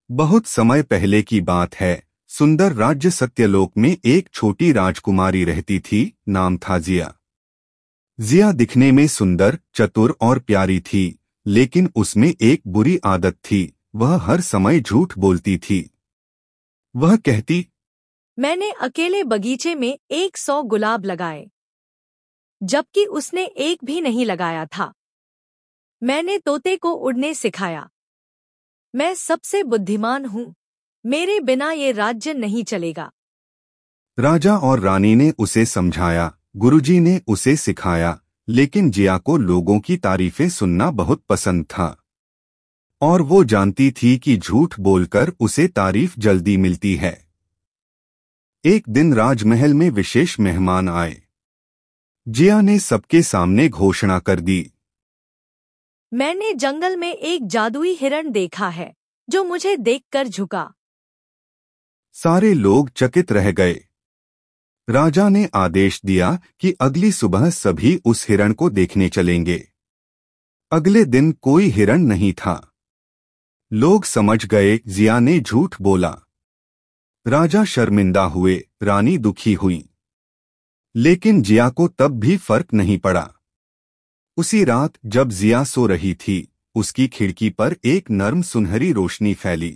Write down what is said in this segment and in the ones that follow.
बहुत समय पहले की बात है। सुंदर राज्य सत्यलोक में एक छोटी राजकुमारी रहती थी। नाम था जिया। जिया दिखने में सुंदर, चतुर और प्यारी थी, लेकिन उसमें एक बुरी आदत थी। वह हर समय झूठ बोलती थी। वह कहती, मैंने अकेले बगीचे में 100 गुलाब लगाए, जबकि उसने एक भी नहीं लगाया था। मैंने तोते को उड़ने सिखाया। मैं सबसे बुद्धिमान हूँ। मेरे बिना ये राज्य नहीं चलेगा। राजा और रानी ने उसे समझाया, गुरुजी ने उसे सिखाया, लेकिन जिया को लोगों की तारीफें सुनना बहुत पसंद था। और वो जानती थी कि झूठ बोलकर उसे तारीफ जल्दी मिलती है। एक दिन राजमहल में विशेष मेहमान आए। जिया ने सबके सामने घोषणा कर दी, मैंने जंगल में एक जादुई हिरण देखा है, जो मुझे देखकर झुका। सारे लोग चकित रह गए। राजा ने आदेश दिया कि अगली सुबह सभी उस हिरण को देखने चलेंगे। अगले दिन कोई हिरण नहीं था। लोग समझ गए जिया ने झूठ बोला। राजा शर्मिंदा हुए, रानी दुखी हुई, लेकिन जिया को तब भी फर्क नहीं पड़ा। उसी रात जब जिया सो रही थी, उसकी खिड़की पर एक नर्म सुनहरी रोशनी फैली।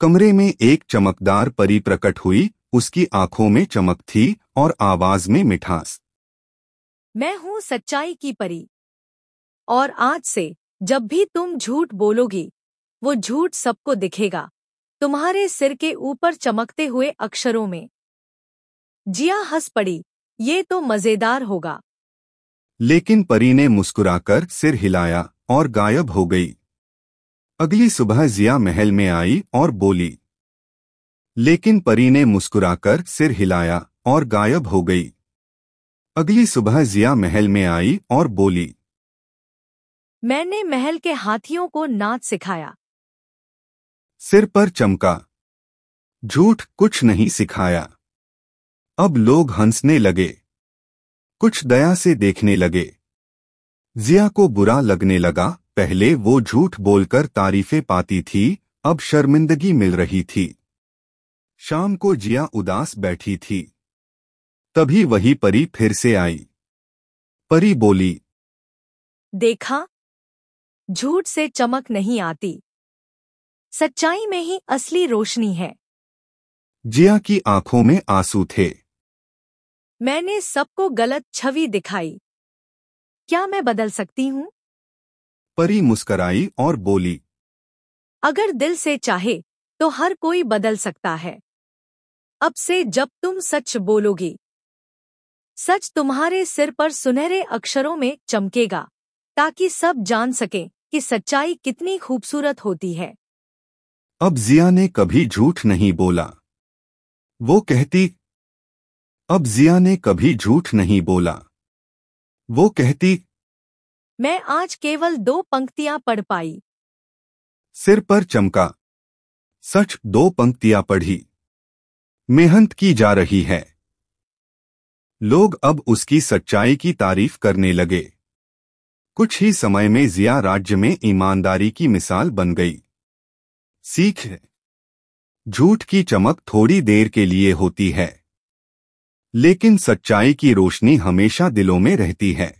कमरे में एक चमकदार परी प्रकट हुई। उसकी आंखों में चमक थी और आवाज में मिठास। मैं हूँ सच्चाई की परी, और आज से जब भी तुम झूठ बोलोगी, वो झूठ सबको दिखेगा, तुम्हारे सिर के ऊपर चमकते हुए अक्षरों में। जिया हंस पड़ी, ये तो मजेदार होगा। लेकिन परी ने मुस्कुराकर सिर हिलाया और गायब हो गई। अगली सुबह जिया महल में आई और बोली, लेकिन परी ने मुस्कुराकर सिर हिलाया और गायब हो गई। अगली सुबह जिया महल में आई और बोली, मैंने महल के हाथियों को नाच सिखाया। सिर पर चमका। झूठ कुछ नहीं सिखाया। अब लोग हंसने लगे, कुछ दया से देखने लगे। जिया को बुरा लगने लगा। पहले वो झूठ बोलकर तारीफें पाती थी, अब शर्मिंदगी मिल रही थी। शाम को जिया उदास बैठी थी। तभी वही परी फिर से आई। परी बोली, देखा, झूठ से चमक नहीं आती, सच्चाई में ही असली रोशनी है। जिया की आंखों में आंसू थे। मैंने सबको गलत छवि दिखाई। क्या मैं बदल सकती हूँ? परी मुस्कराई और बोली, अगर दिल से चाहे तो हर कोई बदल सकता है। अब से जब तुम सच बोलोगी, सच तुम्हारे सिर पर सुनहरे अक्षरों में चमकेगा, ताकि सब जान सकें कि सच्चाई कितनी खूबसूरत होती है। अब जिया ने कभी झूठ नहीं बोला। वो कहती, अब जिया ने कभी झूठ नहीं बोला। वो कहती, मैं आज केवल 2 पंक्तियां पढ़ पाई। सिर पर चमका। सच 2 पंक्तियां पढ़ी। मेहनत की जा रही है। लोग अब उसकी सच्चाई की तारीफ करने लगे। कुछ ही समय में जिया राज्य में ईमानदारी की मिसाल बन गई। सीख, झूठ की चमक थोड़ी देर के लिए होती है, लेकिन सच्चाई की रोशनी हमेशा दिलों में रहती है।